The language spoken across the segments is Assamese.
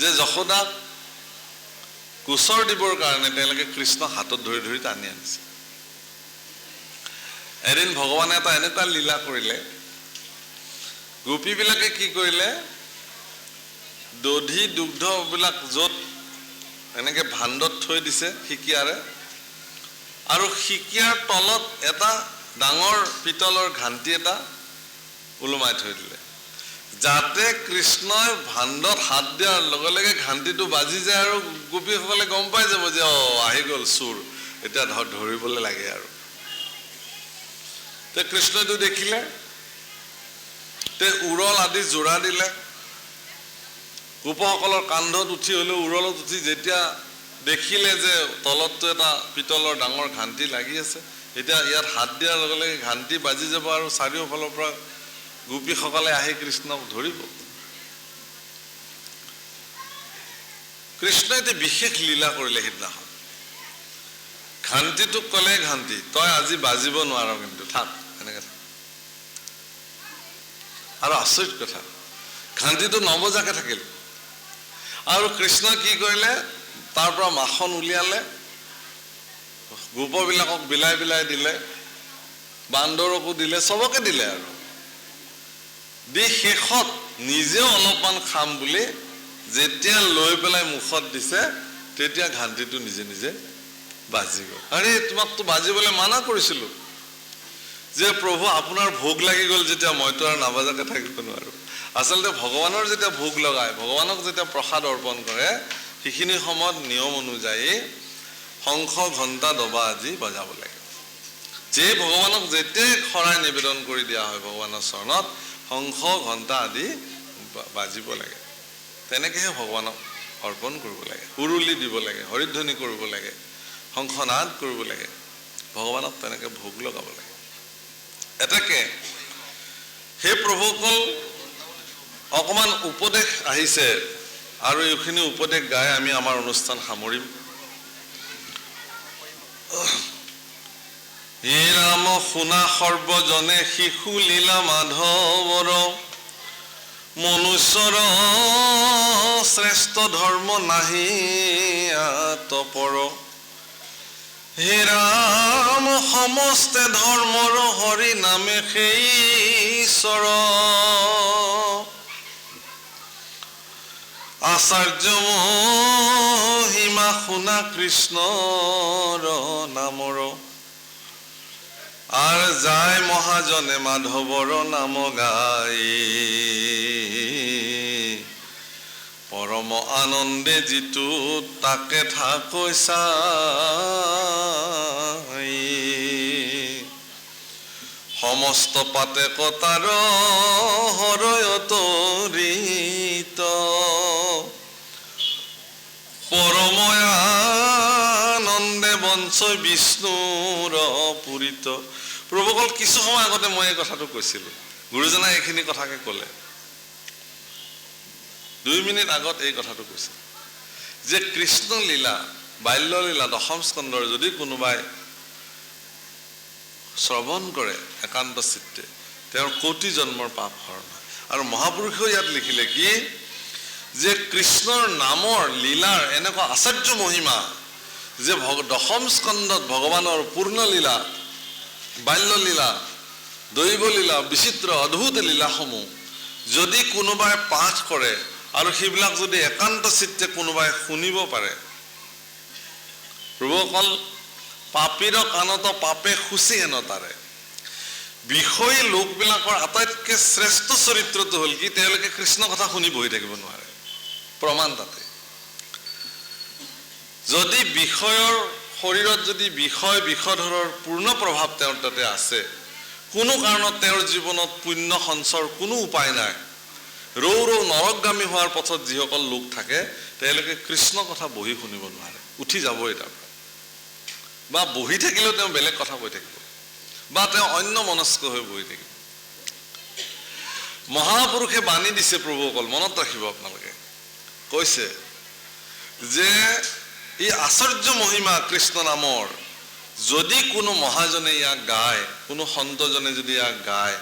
যে যশোদাক গোচৰ দিবৰ কাৰণে তেওঁলোকে কৃষ্ণক হাতত ধৰি ধৰি টানি আনিছে। এদিন ভগৱানে এটা এনেকুৱা লীলা কৰিলে, গোপীবিলাকে কি কৰিলে, দধি দুগ্ধবিলাক য'ত এনেকে ভাণ্ডত থৈ দিছে সিকিয়াৰে, আৰু সিকিয়াৰ তলত এটা ডাঙৰ পিতলৰ ঘাণ্টি এটা ওলোমাই থৈ দিলে, যাতে কৃষ্ণই ভাণ্ডত হাত দিয়াৰ লগে লগে ঘাণ্টিটো বাজি যায় আৰু গোপীসকলে গম পাই যাব যে আহি গ'ল চোৰ, এতিয়া ধৰিবলৈ লাগে আৰু। তে কৃষ্ণইটো দেখিলে, তে উৰল আদি জোৰা দিলে, গোপসকলৰ কান্ধত উঠি হ'লেও উৰলত উঠি যেতিয়া দেখিলে যে তলতটো এটা পিতলৰ ডাঙৰ ঘাণ্টি লাগি আছে, এতিয়া ইয়াত হাত দিয়াৰ লগে লগে ঘাণ্টি বাজি যাব আৰু চাৰিওফালৰ পৰা গোপীসকলে আহি কৃষ্ণক ধৰিব। কৃষ্ণই এটি বিশেষ লীলা কৰিলে সিদিনাখন। ঘাণ্টিটোক ক'লে, ঘাণ্টি তই আজি বাজিব নোৱাৰ, কিন্তু থাক, এনেকে থাক। আৰু আচৰিত কথা, ঘাণ্টিটো নবজাকে থাকিল। আৰু কৃষ্ণই কি কৰিলে, তাৰ পৰা মাখন উলিয়ালে, গোপবিলাকক বিলাই বিলাই দিলে, বান্দৰকো দিলে, চবকে দিলে আৰু দি শেষত নিজেও অলপমান খাম বুলি যেতিয়া লৈ পেলাই মুখত দিছে, তেতিয়া ঘাণ্টিটো নিজে নিজে বাজি গ'ল। আৰে তোমাকতো বাজিবলৈ মানা কৰিছিলো, যে প্ৰভু আপোনাৰ ভোগ লাগি গ'ল যেতিয়া মইতো আৰু নাবাজাকে থাকিব নোৱাৰো। আচলতে ভগৱানৰ যেতিয়া ভোগ লগায়, ভগৱানক যেতিয়া প্ৰসাদ অৰ্পণ কৰে, সেইখিনি সময়ত নিয়ম অনুযায়ী শংখ ঘণ্টা দবা আদি বজাব লাগে। যে ভগৱানক যেতিয়াই শৰাই নিবেদন কৰি দিয়া হয় ভগৱানৰ চৰণত, শংখ ঘণ্টা আদি বাজিব লাগে। তেনেকৈহে ভগৱানক অৰ্পণ কৰিব লাগে, উৰুলি দিব লাগে, হৰিধ্বনি কৰিব লাগে, শংখনাদ কৰিব লাগে, ভগৱানক তেনেকৈ ভোগ লগাব লাগে। এটাকে সেই প্ৰভুসকল অকণমান উপদেশ আহিছে, আৰু এইখিনি উপদেশ গাই আমি আমাৰ অনুষ্ঠান সামৰিম। হে ৰাম শুনা সৰ্বজনে শিশু লীলা মাধৱৰ, মনুষ্যৰ শ্ৰেষ্ঠ ধৰ্ম নাহি তপৰ। হে ৰাম সমস্তে ধৰ্মৰ হৰি নামে সেই ঈশ্বৰ, আচাৰ্য মহিমা শুনা কৃষ্ণৰ নামৰ। আৰ যায় মহাজনে মাধৱৰ নাম গাই, পৰম আনন্দে যিটো তাকে থাকৈ চাই। সমস্ত পাতে কতাৰ হৰয়ত ঋত, পৰময় আনন্দে বঞ্চয় বিষ্ণুৰ পুৰিত। প্ৰভুসকল কিছু সময় আগতে মই এই কথাটো কৈছিলো, গুৰুজনাই এইখিনি কথাকে ক'লে, 2 মিনিট আগত এই কথাটো কৈছিল যে কৃষ্ণ লীলা, বাল্য লীলা দশম স্কন্ধৰ যদি কোনোবাই শ্ৰৱণ কৰে একান্ত চিত্তে, তেওঁৰ কোটি জন্মৰ পাপ হৰণ হয়। আৰু মহাপুৰুষেও ইয়াত লিখিলে কি, যে কৃষ্ণৰ নামৰ লীলাৰ এনেকুৱা আচাৰ্য মহিমা, যে দশম স্কন্ধত ভগৱানৰ পূৰ্ণ লীলা, বাল্য লীলা, দৈৱ লীলা, বিচিত্ৰ অদ্ভুত লীলাসমূহ যদি কোনোবাই পাঠ কৰে আৰু সেইবিলাক যদি একান্ত চিত্তে কোনোবাই শুনিব পাৰে, প্ৰভুসকল পাপীৰ কাণত পাপে খুচি হেন তাৰে। বিষয়ী লোকবিলাকৰ আটাইতকৈ শ্ৰেষ্ঠ চৰিত্ৰটো হ'ল কি, তেওঁলোকে কৃষ্ণ কথা শুনি বহি থাকিব নোৱাৰে। প্ৰমাণ তাতে, যদি বিষয়ৰ শৰীৰত যদি বিষয় বিষধৰৰ পূৰ্ণ প্ৰভাৱ তেওঁৰ তাতে আছে, কোনো কাৰণত তেওঁৰ জীৱনত পুণ্য সঞ্চৰ কোনো উপায় নাই, ৰৌ ৰৌ নৰকগামী হোৱাৰ পথত যিসকল লোক থাকে, তেওঁলোকে কৃষ্ণ কথা বহি শুনিব নোৱাৰে, উঠি যাবই তাৰ পৰা। বা বহি থাকিলেও তেওঁ বেলেগ কথা কৈ থাকিব, বা তেওঁ অন্য মনস্ক হৈ বহি থাকিব। মহাপুৰুষে বাণী দিছে প্ৰভুসকল, মনত ৰাখিব আপোনালোকে, কৈছে যে এই আচাৰ্য মহিমা কৃষ্ণ নামৰ যদি কোনো মহাজনে ইয়াক গায়, কোনো সন্তজনে যদি ইয়াক গায়,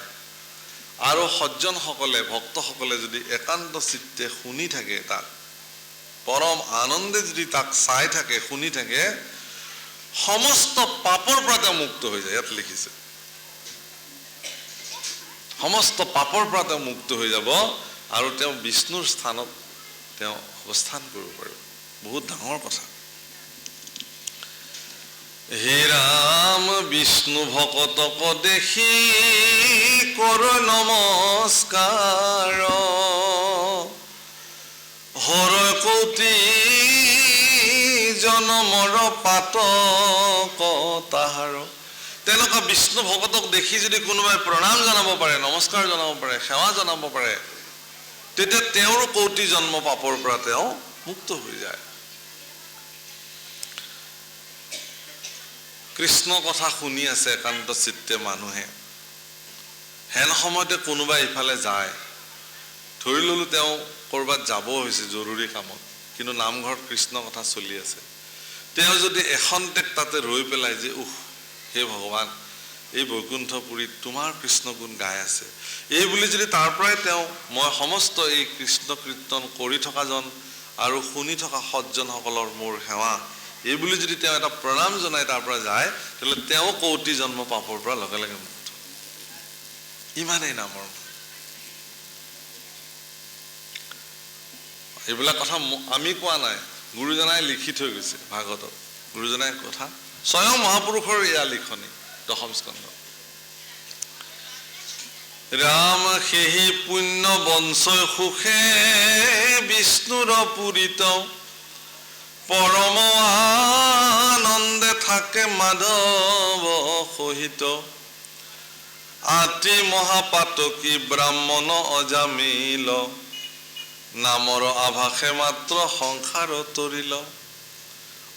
আৰু সজ্জনসকলে ভক্তসকলে যদি একান্ত চিত্তে শুনি থাকে তাক, পৰম আনন্দে যদি তাক চাই থাকে, শুনি থাকে, সমস্ত পাপৰ পৰা তেওঁ মুক্ত হৈ যায়। ইয়াত লিখিছে সমস্ত পাপৰ পৰা তেওঁ মুক্ত হৈ যাব আৰু তেওঁ বিষ্ণুৰ স্থানত তেওঁ অৱস্থান কৰিব পাৰিব। বহুত ডাঙৰ কথা। হে ৰাম বিষ্ণু ভকতক দেখি কৰ নমস্কাৰ, হৰ কৌটি জনমৰ পাতক তাহাৰ। তেনেকুৱা বিষ্ণু ভকতক দেখি যদি কোনোবাই প্ৰণাম জনাব পাৰে, নমস্কাৰ জনাব পাৰে, সেৱা জনাব পাৰে, তেতিয়া তেওঁৰ কৌটি জন্ম পাপৰ পৰা তেওঁ মুক্ত হৈ যায়। কৃষ্ণ কথা শুনি আছে একান্ত চিত্তে মানুহে, হেন সময়তে কোনোবাই ইফালে যায়, ধৰি ললো তেওঁ ক'ৰবাত যাব হৈছে জৰুৰী কামত, কিন্তু নামঘৰত কৃষ্ণ কথা চলি আছে, তেওঁ যদি এখন্তেক তাতে ৰৈ পেলাই যে হে ভগৱান, এই বৈকুণ্ঠপুৰীত তোমাৰ কৃষ্ণ গুণ গাই আছে, এই বুলি যদি তাৰ পৰাই তেওঁ মই সমস্ত এই কৃষ্ণ কীৰ্তন কৰি থকাজন আৰু শুনি থকা সজ্জনসকলৰ মোৰ সেৱা, এই বুলি যদি তেওঁ এটা প্ৰণাম জনাই তাৰ পৰা যায়, তেতিয়াহ'লে তেওঁ কৌটি জন্ম পাপৰ পৰা লগে লগে মুক্ত। ইমানেই নামৰ। এইবিলাক কথা আমি কোৱা নাই, গুৰুজনাই লিখি থৈ গৈছে ভাগৱতত। গুৰুজনাই কথা স্বয়ং মহাপুৰুষৰ এয়া লিখনি, দশম স্কন্ধ। ৰাম সেহি পুণ্য বঞ্চয় সুখে বিষ্ণুৰ পুৰিত, পৰম আনন্দে থাকে মাধৱ সহিত, আতি মহাপাতকী ব্ৰাহ্মণ অজামিল, নামৰ আভাসে মাত্ৰ সংসাৰ তৰিল।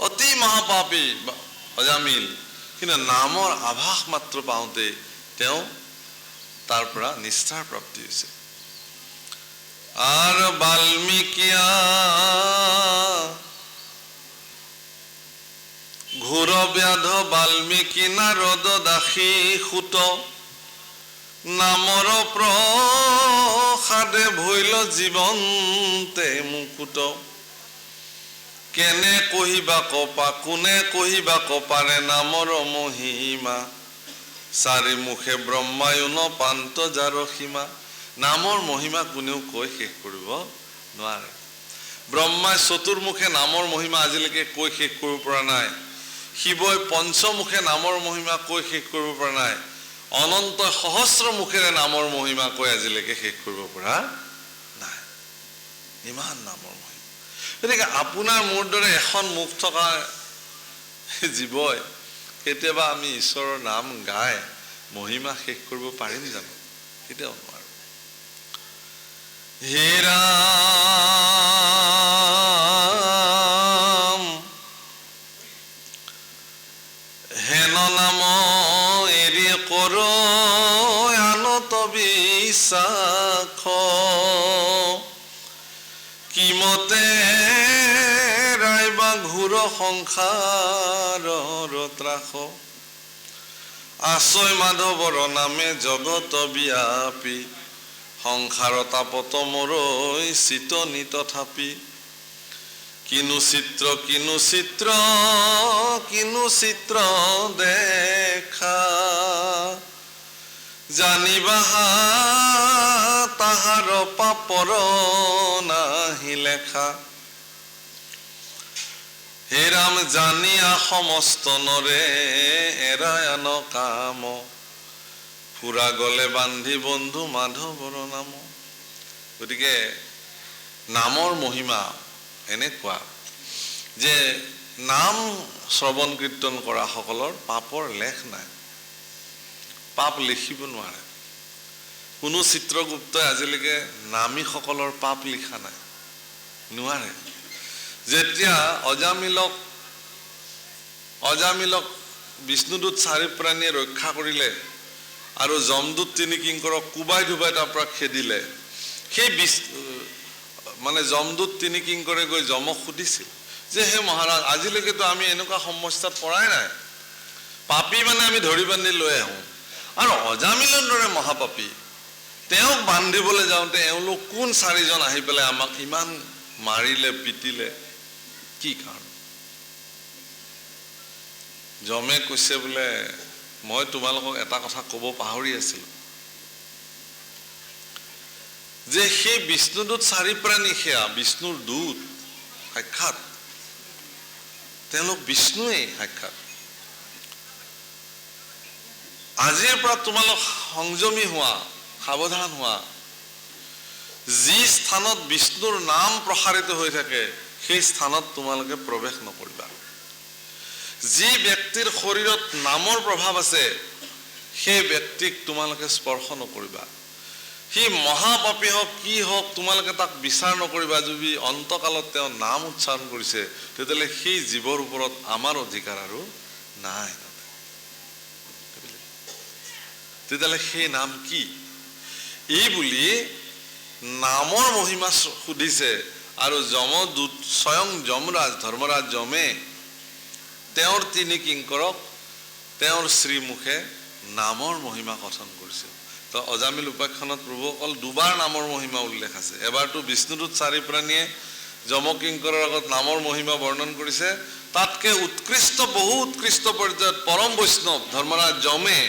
অতি মহাপাপী অজামিল, কিন্তু নামৰ আভাস মাত্ৰ পাওঁতে তেওঁ তাৰ পৰা নিষ্ঠাৰ প্ৰাপ্তি হৈছে। আৰু বাল্মীকিয়া ঘোৰ ব্যাধ বাল্মীকি নাৰদ দাসী সুত, নামৰ প্ৰসাদে ভৈল জীৱন্তে মুকুত, কেনে কহিবা কপা কোনে কহিবা কপাৰে নামৰ মহিমা, চাৰি মুখে ব্ৰহ্মায়ুন পান্ত যাৰ সীমা। নামৰ মহিমা কোনেও কৈ শেষ কৰিব নোৱাৰে। ব্ৰহ্মাই চতুৰ্মুখে নামৰ মহিমা আজিলৈকে কৈ শেষ কৰিব পৰা নাই, শিৱই পঞ্চমুখে নামৰ মহিমা কৈ শেষ কৰিব পৰা নাই, অনন্ত সহস্ৰ মুখেৰে নামৰ মহিমা কৈ আজিলৈকে শেষ কৰিব পৰা নাই। ইমান নামৰ মহিমা। গতিকে আপোনাৰ মোৰ দৰে এখন মুখ থকা জীৱই কেতিয়াবা আমি ঈশ্বৰৰ নাম গাই মহিমা শেষ কৰিব পাৰিম জানো? কেতিয়াও নোৱাৰো। হে ৰাম হেন নাম এৰি কৰ আনত বিশ্বাস, কিমতে ৰাইবা ঘোৰ সংসাৰৰ ত্ৰাস, আচয় মাধৱৰ নামে জগত ব্যাপী, সংসাৰ তাপত মৰৈ চিতনি তথাপি, কিনো চিত্ৰ কিনো চিত্ৰ কিনো চিত্ৰ দেখা, জানিবা তাহাৰ পাপৰ নাহি লেখা। হে ৰাম জানিয়া সমস্ত নৰে এৰায়ন কাম, ফুৰা গলে বান্ধি বন্ধু মাধৱৰ নাম। গতিকে নামৰ মহিমা এনেকুৱা যে নাম শ্ৰৱণ কীৰ্তন কৰা সকলৰ পাপৰ লেখ নাই, পাপ লিখিব নোৱাৰে। কোনো চিত্ৰগুপ্তই আজিলৈকে নামীসকলৰ পাপ লিখা নাই, নোৱাৰে। যেতিয়া অজামিলক বিষ্ণুদূত চাৰি প্ৰাণীয়ে ৰক্ষা কৰিলে আৰু যমদূত তিনি কিংকৰক কোবাই ধুবাই তাৰ পৰা খেদিলে, সেই যমদূত তিনি কিংকৰে গৈ যমক সুধিছিল যে হে মহাৰাজ, আজিলৈকেতো আমি এনেকুৱা সমস্যাত পৰাই নাই, পাপী মানে আমি ধৰি বান্ধি লৈ আহোঁ, আৰু অজামিলৰ দৰে মহাপাপী তেওঁক বান্ধিবলৈ যাওঁতে এওঁলোক কোন চাৰিজন আহি পেলাই আমাক ইমান মাৰিলে পিটিলে, কি কাৰণ? যমে কৈছে বোলে মই তোমালোকক এটা কথা ক'ব পাহৰি আছিলোঁ, যে সেই বিষ্ণুদূত চাৰি প্ৰাণী, সেয়া বিষ্ণুৰ দূত সাক্ষাৎ, তেওঁলোক বিষ্ণুৱেই সাক্ষাৎ। আজিৰ পৰা তোমালোক সংযমী হোৱা, সাৱধান হোৱা। যি স্থানত বিষ্ণুৰ নাম প্ৰসাৰিত হৈ থাকে সেই স্থানত তোমালোকে প্ৰৱেশ নকৰিবা। যি ব্যক্তিৰ শৰীৰত নামৰ প্ৰভাৱ আছে সেই ব্যক্তিক তোমালোকে স্পৰ্শ নকৰিবা। সি মহাপাপী হওক কি হওক তোমালোকে তাক বিচাৰ নকৰিবা। যদি অন্তকালত তেওঁ নাম উচ্চাৰণ কৰিছে তেতিয়াহ'লে সেই জীৱৰ ওপৰত আমাৰ অধিকাৰ আৰু নাই। তেতিয়াহ'লে সেই নাম কি? এই বুলি নামৰ মহিমা সুধিছে। আৰু যমদূত স্বয়ং যমৰাজ ধৰ্মৰাজ যমে তেওঁৰ তিনি কিংকৰক তেওঁৰ শ্ৰীমুখে নামৰ মহিমা কথন কৰিছে। তো অজামিল উপাখ্যানত প্ৰভুসকল দুবাৰ নামৰ মহিমা উল্লেখ আছে। এবাৰতো বিষ্ণুদূত চাৰি প্ৰাণীয়ে যমকিংকৰৰ আগত নামৰ মহিমা বৰ্ণন কৰিছে। তাতকে উৎকৃষ্ট, বহু উৎকৃষ্ট পৰ্যায়ত পৰম বৈষ্ণৱ ধৰ্মৰাজ যমে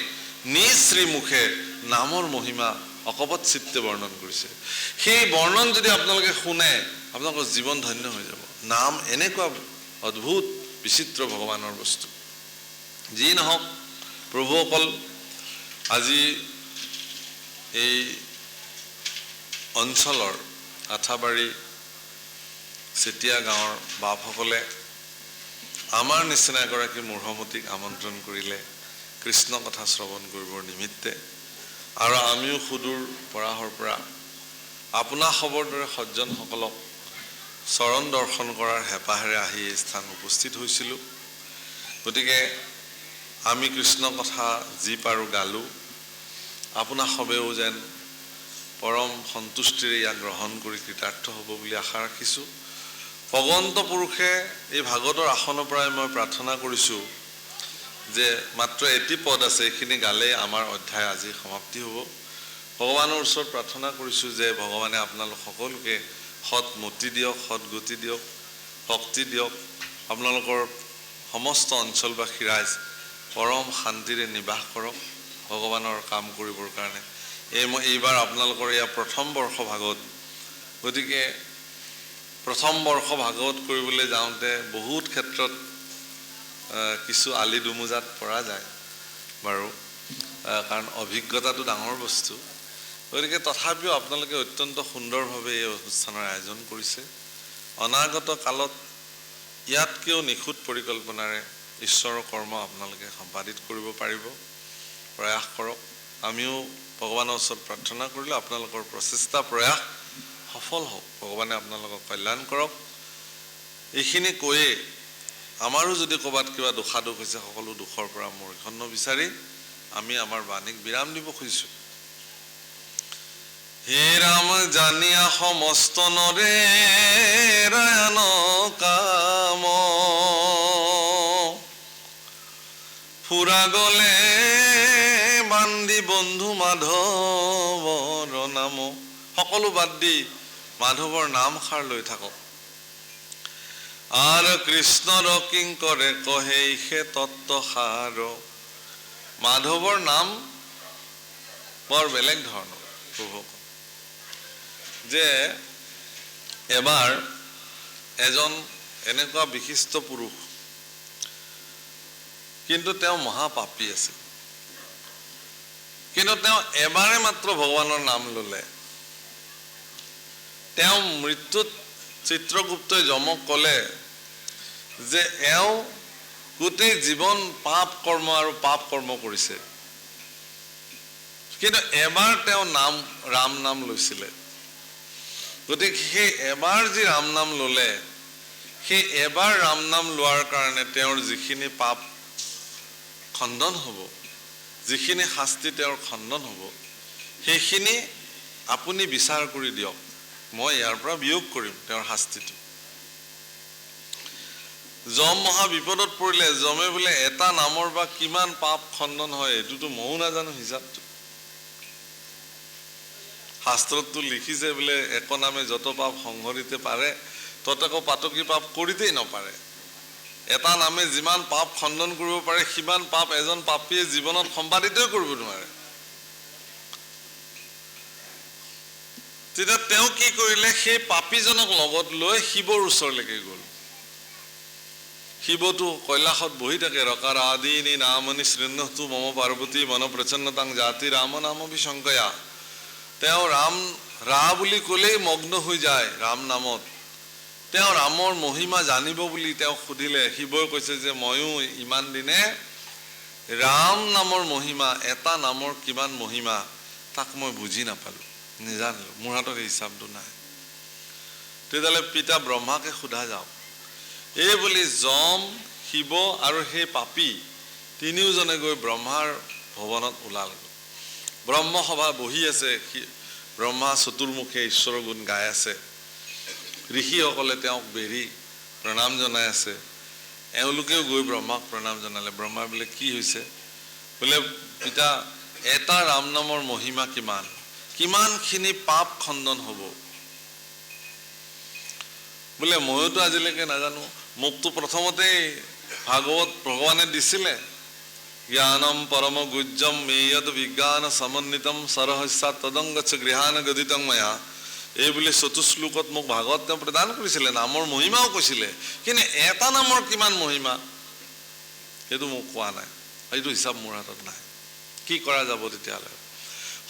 নিজ শ্ৰীমুখে নামৰ মহিমা অকপট চিত্তে বৰ্ণন কৰিছে। সেই বৰ্ণন যদি আপোনালোকে শুনে আপোনালোকৰ জীৱন ধন্য হৈ যাব। নাম এনেকুৱা অদ্ভুত বিচিত্ৰ ভগৱানৰ বস্তু। যি নহওক প্ৰভুসকল, আজি এই অঞ্চলৰ আঠাবাৰী চেতিয়া গাঁৱৰ বাপসকলে আমাৰ নিচিনা এগৰাকী মূঢ়মতীক আমন্ত্ৰণ কৰিলে কৃষ্ণ কথা শ্ৰৱণ কৰিবৰ নিমিত্তে। আৰু আমিও সুদূৰ পৰাহৰ পৰা আপোনাৰ খবৰ দৰে সজ্জনসকলক চৰণ দৰ্শন কৰাৰ হেঁপাহেৰে আহি এই স্থান উপস্থিত হৈছিলোঁ। গতিকে আমি কৃষ্ণ কথা যি পাৰোঁ গালোঁ। আপোনাৰ সবেও যেন পৰম সন্তুষ্টিৰে ইয়াক গ্ৰহণ কৰি কৃতাৰ্থ হ'ব বুলি আশা ৰাখিছোঁ। ভগৱন্ত পুৰুষে এই ভাগৱতৰ আসনৰ পৰাই মই প্ৰাৰ্থনা কৰিছোঁ যে মাত্ৰ এটি পদ আছে, এইখিনি গালে আমাৰ অধ্যায় আজি সমাপ্তি হ'ব। ভগৱানৰ ওচৰত প্ৰাৰ্থনা কৰিছোঁ যে ভগৱানে আপোনালোক সকলোকে সৎ মতি দিয়ক, সৎ গতি দিয়ক, শক্তি দিয়ক। আপোনালোকৰ সমস্ত অঞ্চলবাসী ৰাইজ পৰম শান্তিৰে নিবাস কৰক ভগৱানৰ কাম কৰিবৰ কাৰণে। এইবাৰ আপোনালোকৰ এয়া প্ৰথম বৰ্ষ ভাগৱত। গতিকে প্ৰথম বৰ্ষ ভাগৱত কৰিবলৈ যাওঁতে বহুত ক্ষেত্ৰত কিছু আলি দুমোজাত পৰা যায় বাৰু, কাৰণ অভিজ্ঞতাটো ডাঙৰ বস্তু। গতিকে তথাপিও আপোনালোকে অত্যন্ত সুন্দৰভাৱে এই অনুষ্ঠানৰ আয়োজন কৰিছে। অনাগত কালত ইয়াতকৈও নিখুঁত পৰিকল্পনাৰে ঈশ্বৰৰ কৰ্ম আপোনালোকে সম্পাদিত কৰিব পাৰিব, প্ৰয়াস কৰক। আমিও ভগৱানৰ ওচৰত প্ৰাৰ্থনা কৰিলোঁ আপোনালোকৰ প্ৰচেষ্টা প্ৰয়াস সফল হওক, ভগৱানে আপোনালোকক কল্যাণ কৰক। এইখিনি কৈয়ে আমাৰো যদি ক'ৰবাত কিবা দোষাদোষ হৈছে সকলো দুখৰ পৰা মৰিখন্ন বিচাৰি আমি আমাৰ বাণীক বিৰাম দিব খুজিছোঁ। হে ৰাম জানিয়া সমস্ত নৰে ৰায়ন কাম, ফুৰা গলে বান্ধি বন্ধু মাধৱৰ নাম। সকলো বাদ দি মাধৱৰ নামষাৰ লৈ থাকক। আৰু কৃষ্ণৰ কিংকৰে কহে সে তত্ত্বসাৰ। মাধৱৰ নাম বৰ বেলেগ ধৰণৰ প্ৰভু। যে এবাৰ এজন এনেকুৱা বিশিষ্ট পুৰুষ, কিন্তু তেওঁ মহাপাপী আছিল। কিন্তু তেওঁ এবাৰে মাত্ৰ ভগৱানৰ নাম ল'লে। তেওঁ মৃত্যুত চিত্ৰগুপ্তই যমক ক'লে যে এওঁ গোটেই জীৱন পাপ কৰ্ম আৰু পাপ কৰ্ম কৰিছে, কিন্তু এবাৰ তেওঁ ৰাম নাম লৈছিলে। গতিকে সেই এবাৰ যি ৰাম নাম ল'লে, সেই এবাৰ ৰাম নাম লোৱাৰ কাৰণে তেওঁৰ যিখিনি পাপ খণ্ডন হ'ব, যিখিনি শাস্তি তেওঁৰ খণ্ডন হ'ব, সেইখিনি আপুনি বিচাৰ কৰি দিয়ক। মই ইয়াৰ পৰা বিয়োগ কৰিম তেওঁৰ শাস্তিটো। যম মহা বিপদত পৰিলে যমে বোলে এটা নামৰ বা কিমান পাপ খণ্ডন হয় এইটোতো ময়ো নাজানো হিচাপটো। শাস্ত্ৰতটো লিখিছে বোলে এক নামে যত পাপ সংহৰিতে পাৰে তত আকৌ পাতকী পাপ কৰিতেই নপাৰে এটা নামে যিমান পাপ খণ্ডন কৰিব পাৰে সিমান পাপ এজন পাপীয়ে জীৱনত সম্পাদিতই কৰিব নোৱাৰে তেতিয়া তেওঁ কি কৰিলে সেই পাপীজনক লগত লৈ শিৱৰ ওচৰলৈকে গ'ল শিৱটো কৈলাসত বহি থাকে ৰকাৰ আদিনি নামনি শৃণ্যতু মম পাৰ্বতী মন প্ৰচন্নতাং জাতি ৰাম নাম বিশংকয়া তেওঁ ৰা বুলি ক'লেই মগ্ন হৈ যায় ৰাম নামত তেওঁ ৰামৰ মহিমা জানিব বুলি তেওঁ সুধিলে শিৱই কৈছে যে ময়ো ইমান দিনে ৰাম নামৰ মহিমা এটা নামৰ কিমান মহিমা তাক মই বুজি নাপালো নিজানিলো মোৰ হাতত হিচাপটো নাই তেতিয়াহ'লে পিতা ব্ৰহ্মাকে সোধা যাওক এই বুলি যম শিৱ আৰু সেই পাপী তিনিওজনে গৈ ব্ৰহ্মাৰ ভৱনত ওলাল ব্ৰহ্মসভা বহি আছে ব্ৰহ্মা চতুৰ্মুখে ঈশ্বৰৰ গুণ গাই আছে ঋষিসকলে তেওঁক বেৰি প্ৰণাম জনাই আছে এওঁলোকেও গৈ ব্ৰহ্মাক প্ৰণাম জনালে ব্ৰহ্মা বোলে কি হৈছে বোলে পিতা এটা ৰাম নামৰ মহিমা কিমানখিনি পাপ খণ্ডন হ'ব বোলে ময়োতো আজিলৈকে নাজানো মোকতো প্ৰথমতেই ভাগৱত ভগৱানে দিছিলে জ্ঞানম পৰম গুজ্জম মেয়ত বিজ্ঞান সমন্বিতম সৰহস্যাৎ তদংগচ্ছ গৃহান গদিতং ময়া এই বুলি চতুশ্লোকত মোক ভাগৱত তেওঁ প্ৰদান কৰিছিলে নামৰ মহিমাও কৈছিলে কিন্তু এটা নামৰ কিমান মহিমা সেইটো মোক কোৱা নাই এইটো হিচাপ মোৰ হাতত নাই কি কৰা যাব তেতিয়াহ'লে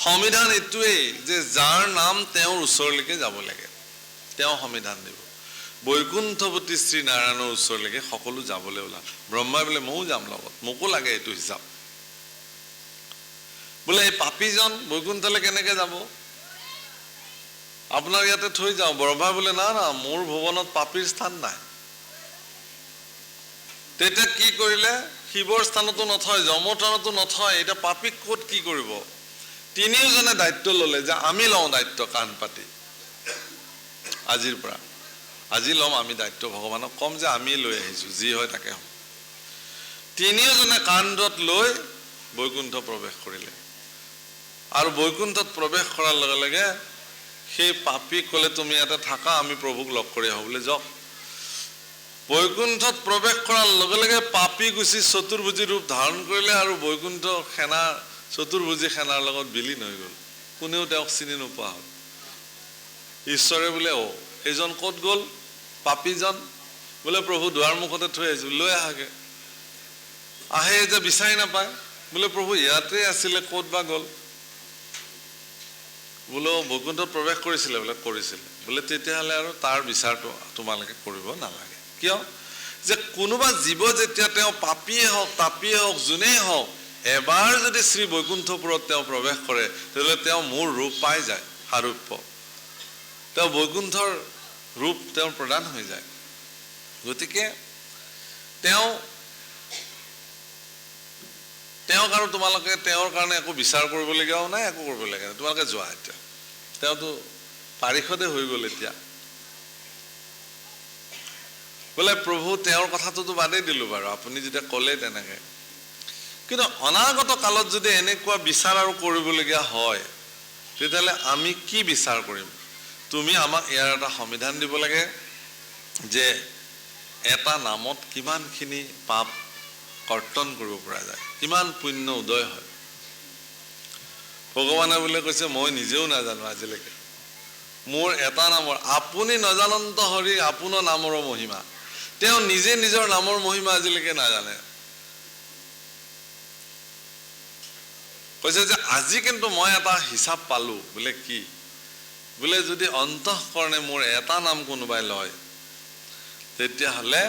সংবিধান এইটোৱেই যে যাৰ নাম তেওঁৰ ওচৰলৈকে যাব লাগে তেওঁ সংবিধান দিব বৈকুণ্ঠপতি শ্ৰী নাৰায়ণৰ ওচৰলৈকে সকলো যাবলৈ ওলাল ব্ৰহ্মাই বোলে ময়ো যাম লগত মোকো লাগে এইটো হিচাপ বোলে এই পাপীজন বৈকুণ্ঠলৈ কেনেকে যাব আপোনাৰ ইয়াতে থৈ যাওঁ ব্ৰহ্মা বোলে না না মোৰ ভৱনত পাপীৰ স্থান নাই তেতিয়া কি কৰিলে শিৱৰ স্থানতো নথয় যমৰ স্থানতো নথয় এতিয়া পাপীক ক'ত কি কৰিব তিনিওজনে দায়িত্ব ল'লে যে আমি লওঁ দায়িত্ব কাণ পাতি আজিৰ পৰা আজি ল'ম আমি দায়িত্ব ভগৱানক কম যে আমি লৈ আহিছো যি হয় তাকে হ'ব তিনিওজনে কান্ধত লৈ বৈকুণ্ঠ প্ৰৱেশ কৰিলে আৰু বৈকুণ্ঠত প্ৰৱেশ কৰাৰ লগে লগে সেই পাপী ক'লে তুমি ইয়াতে থাকা আমি প্ৰভুক লগ কৰি আহোঁ বোলে যাওক বৈকুণ্ঠত প্ৰৱেশ কৰাৰ লগে লগে পাপী গুচি চতুৰ্ভুজী ৰূপ ধাৰণ কৰিলে আৰু বৈকুণ্ঠ সেনা চতুৰ্ভুজী সেনাৰ লগত বিলীন হৈ গ'ল কোনেও তেওঁক চিনি নোপোৱা হ'ল ঈশ্বৰে বোলে সেইজন ক'ত গ'ল পাপীজন বোলে প্ৰভু দুৱাৰ মুখতে থৈ আহিছো লৈ আহাগে আহে যে বিচাৰি নাপায় বোলে প্ৰভু ইয়াতে আছিলে ক'ত বা গ'ল বোলো বৈকুণ্ঠত প্ৰৱেশ কৰিছিলে বোলে কৰিছিলে বোলে তেতিয়াহ'লে আৰু তাৰ বিচাৰটো তোমালোকে কৰিব নালাগে কিয় যে কোনোবা জীৱ যেতিয়া তেওঁ পাপীয়ে হওক তাপীয়ে হওক যোনেই হওক এবাৰ যদি শ্ৰী বৈকুণ্ঠপুৰত তেওঁ প্ৰৱেশ কৰে তেতিয়াহ'লে তেওঁ মোৰ ৰূপ পাই যায় সাৰূপ্য তেওঁ বৈকুণ্ঠৰ ৰূপ তেওঁৰ প্ৰদান হৈ যায় গতিকে তেওঁক আৰু তোমালোকে তেওঁৰ কাৰণে একো বিচাৰ কৰিবলগীয়াও নাই একো কৰিবলগীয়া নাই তোমালোকে যোৱা এতিয়া তেওঁতো পাৰিষদে হৈ গ'ল এতিয়া বোলে প্ৰভু তেওঁৰ কথাটোতো বাদেই দিলোঁ বাৰু আপুনি যেতিয়া ক'লে তেনেকে কিন্তু অনাগত কালত যদি এনেকুৱা বিচাৰ আৰু কৰিবলগীয়া হয় তেতিয়াহ'লে আমি কি বিচাৰ কৰিম তুমি আমাক ইয়াৰ এটা সংবিধান দিব লাগে যে এটা নামত কিমানখিনি পাপ কৰ্তন কৰিব পৰা যায় কিমান পুণ্য উদয় হয় ভগৱানে বোলে কৈছে মই নিজেও নাজানো আজিলৈকে মোৰ এটা নামৰ আপুনি নজানন্ত হৰি আপোনাৰ নামৰ মহিমা তেওঁ নিজে নিজৰ নামৰ মহিমা আজিলৈকে নাজানে কৈছে যে আজি কিন্তু মই এটা হিচাপ পালো বোলে কি বোলে যদি অন্তঃকৰণে মোৰ এটা নাম কোনোবাই লয় তেতিয়াহ'লে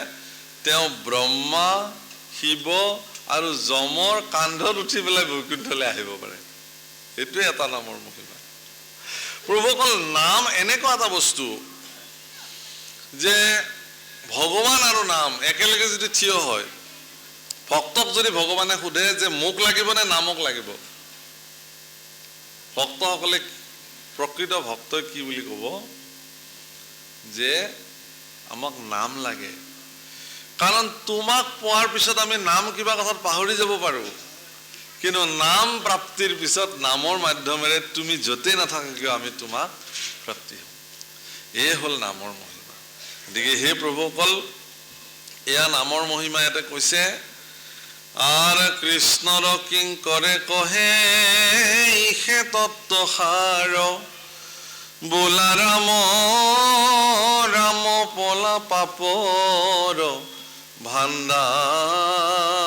তেওঁ ব্ৰহ্মা শিৱ আৰু যমৰ কান্ধত উঠি পেলাই বৈকুণ্ঠলৈ আহিব পাৰে এইটোৱে এটা নামৰ মহিমা প্ৰভুসকল নাম এনেকুৱা এটা বস্তু যে ভগৱান আৰু নাম একেলগে যদি থিয় হয় ভক্তক যদি ভগৱানে সোধে যে মোক লাগিব নে নামক লাগিব ভক্তসকলে প্ৰকৃত ভক্তই কি বুলি ক'ব যে আমাক নাম লাগে কাৰণ তোমাক পোৱাৰ পিছত আমি নাম কিবা কথাত পাহৰি যাব পাৰোঁ কিন্তু নাম প্ৰাপ্তিৰ পিছত নামৰ মাধ্যমেৰে তুমি য'তেই নাথাকা কিয় আমি তোমাক প্ৰাপ্তি হ'ম এই হ'ল নামৰ মহিমা গতিকে হে প্ৰভুসকল, এয়া নামৰ মহিমা ইয়াতে কৈছে, আর কৃষ্ণর কিং করে কহে ইহে তত্ত্ব সার, বোলা রাম রাম পলা পাপর ভাণ্ডার।